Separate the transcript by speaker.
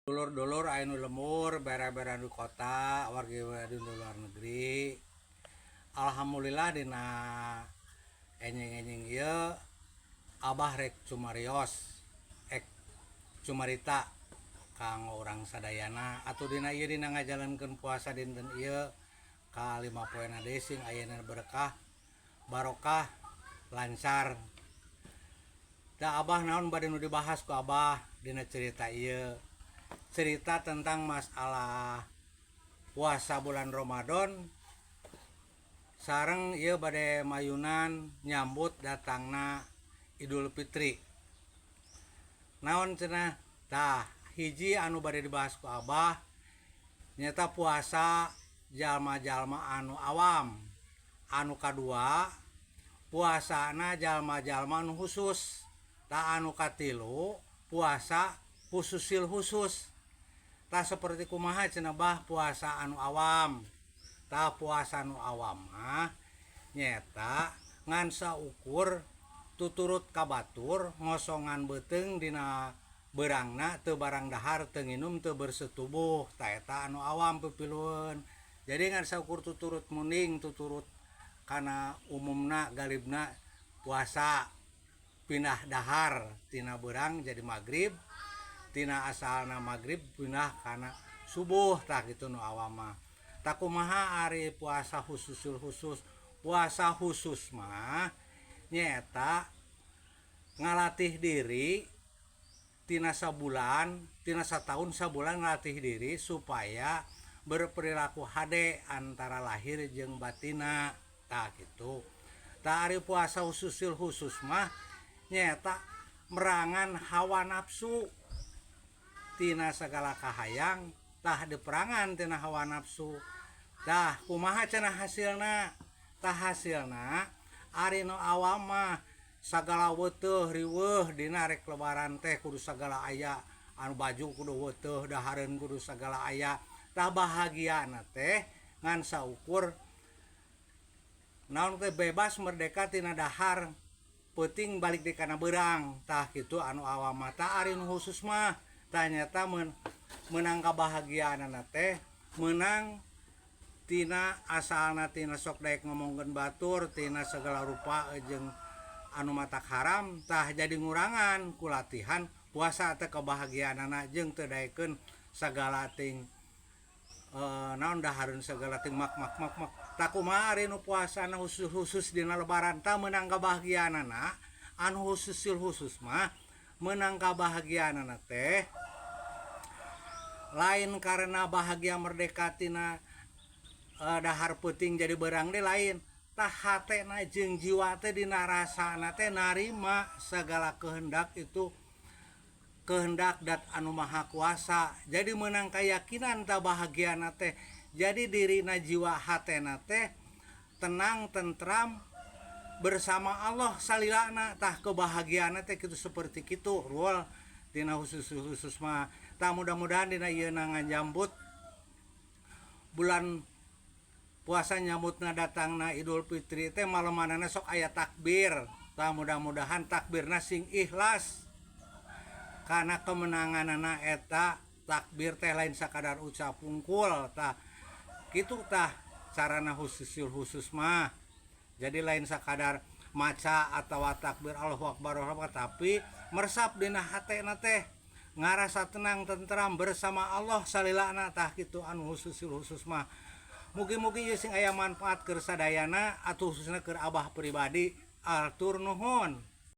Speaker 1: Dulur-dulur anu lemur bere-bere di kota wargi di luar negeri. Alhamdulillah dina enjing-enjing ieu Abah rek cumarios ek cumarita kang orang sadayana atuh dina ieu dina ngajalankeun puasa dinten ieu ka 5 poena deui sing ayeuna berkah barokah lancar. Da Abah naon bade nu dibahas ku Abah dina cerita ieu. Cerita tentang masalah puasa bulan Ramadan sareng ieu bade mayunan nyambut datangna Idul Fitri. Naon cenah? Tah, hiji anu bade dibahas ku Abah nyata puasa jalma-jalma anu awam. Anu kadua puasana jalma-jalma anu khusus. Tah anu katilu puasa khususil khusus. Tah seperti kumaha cenah Bah puasa anu awam. Tah puasa anu awam mah nyata ngan saukur tuturut kabatur ngosongan beuteung dina beurangna teu barang dahar teu nginum teu bersetubuh. Tah eta anu awam pipilueun. Jadi ngan saukur tuturut muning tuturut kana umumna galibna puasa pindah dahar tina beurang jadi magrib, tina asalna magrib pindah kana subuh. Tah kitu nu awam mah. Tah kumaha ari puasa khususul khusus? Puasa khusus mah nyaeta ngalatih diri tina sabulan, tina sataun sabulan ngalatih diri supaya berperilaku hade antara lahir jeung batina. Tah kitu. Tah ari puasa khususul khusus mah nyaeta merangan hawa nafsu tina segala kahayang. Tah diperangan tina hawa nafsu. Tah kumaha cenah hasilna? Tah hasilna ari nu awam mah sagala weuteuh riweuh dina rek lebaran teh kudu sagala aya, anu baju kudu weuteuh, dahareun kudu sagala aya. Tah bahagiana teh ngan saukur naon teh bebas merdeka tina dahar peuting balik di kana beurang. Tah kitu anu awam mah. Tah ari nu khusus mah tah nyata menang kabahagiaanna teh menang tina asalna tina sok daek ngomongkeun batur tina segala rupa jeung anu matak haram. Tah jadi ngurangan ku latihan puasa teh kabahagiaanna jeung teu daekeun sagala ting naon dahareun sagala ting mak. Tah kumaha ari nu puasana khusus dina lebaran tah menang kabahagiaanna. Anu khususil khusus mah menang kabahagiaanna teh lain karena bahagia merdeka tina dahar peuting jadi beurang teh lain. Tah hatena jeung jiwa teh dina rasana teh narima sagala kehendak itu kehendak dat anu maha kuasa. Jadi menang keyakinan tah bahagiana teh. Jadi dirina jiwa hatena teh tenang tentram bersama Allah salilana. Tah kebahagiaana teh kitu seperti kitu rual dina khusus mah. Tah mudah-mudahan dina ieu ngajambut bulan puasa nyambutna datangna Idul Fitri teh malemanana sok aya takbir. Tah mudah-mudahan takbirna sing ikhlas karena kemenanganana eta takbir teh lain sakadar ucap pungkul. Tah kitu tah carana khusus mah. Jadi lain sakadar maca atawa takbir Allahu Akbar tapi meresap dina hatena teh ngarasa tenang tentram bersama Allah salilana. Tah kitu anu khusus mah. Mugi-mugi ieu sing aya manfaat keur sadayana atuh khususna keur Abah pribadi. Atur nuhun.